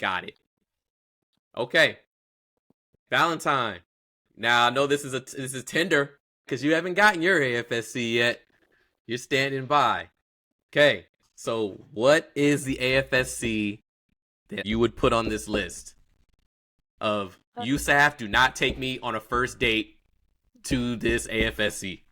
Got it. Okay. Valentine. Now I know this is tender because you haven't gotten your AFSC yet. You're standing by. Okay. So what is the AFSC that you would put on this list of USAF, do not take me on a first date to this AFSC?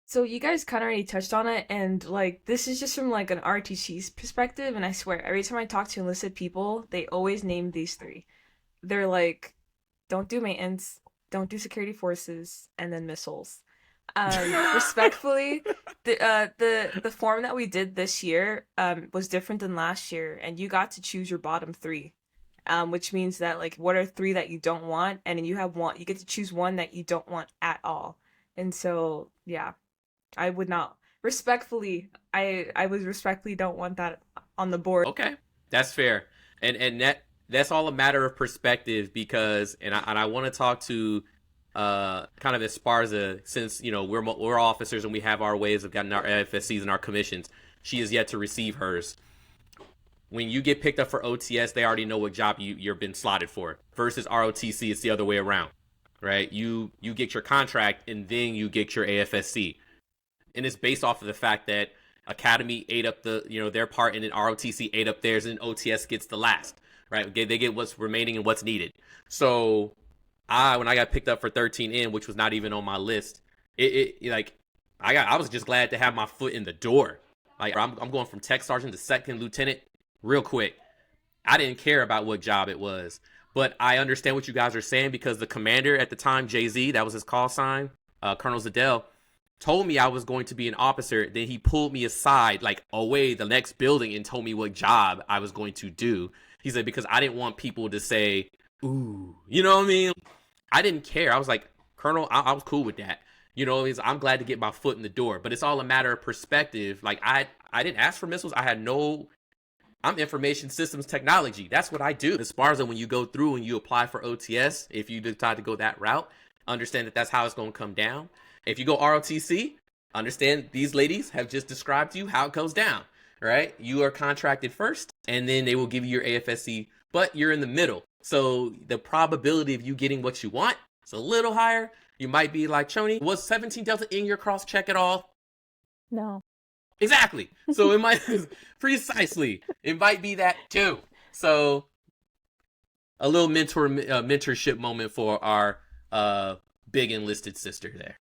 So you guys kind of already touched on it, and like this is just from like an RTC's perspective, and I swear every time I talk to enlisted people, they always name these three. They're like, don't do maintenance, don't do security forces, and then missiles. Respectfully, the form that we did this year was different than last year, and you got to choose your bottom three. Which means that like what are three that you don't want, and then you get to choose one that you don't want at all. And so yeah, I would not respectfully I would respectfully don't want that on the board. Okay, that's fair, and that's all a matter of perspective because I want to talk to kind of Esparza, since we're officers and we have our ways of getting our AFSCs and our commissions. She is yet to receive hers. When you get picked up for OTS, they already know what job you've been slotted for. Versus ROTC, it's the other way around, right? You get your contract and then you get your AFSC, and it's based off of the fact that Academy ate up their part, and then ROTC ate up theirs, and OTS gets the last, right? They get what's remaining and what's needed. So when I got picked up for 13N, which was not even on my list, I was just glad to have my foot in the door. Like I'm going from tech sergeant to second lieutenant real quick. I didn't care about what job it was, but I understand what you guys are saying because the commander at the time, JZ, that was his call sign, Colonel Zadell, told me I was going to be an officer. Then he pulled me aside, like away the next building, and told me what job I was going to do. He said, because I didn't want people to say, ooh, you know what I mean? I didn't care. I was like, Colonel, I was cool with that. I'm glad to get my foot in the door, but it's all a matter of perspective. Like I didn't ask for missiles. I'm information systems technology. That's what I do. As far as when you go through and you apply for OTS, if you decide to go that route, understand that that's how it's going to come down. If you go ROTC, understand these ladies have just described to you how it goes down, right? You are contracted first, and then they will give you your AFSC, but you're in the middle. So the probability of you getting what you want is a little higher. You might be like, Choni, was 17 Delta in your cross check at all? No. Exactly. So it might, precisely, it might be that too. So a little mentorship moment for our big enlisted sister there.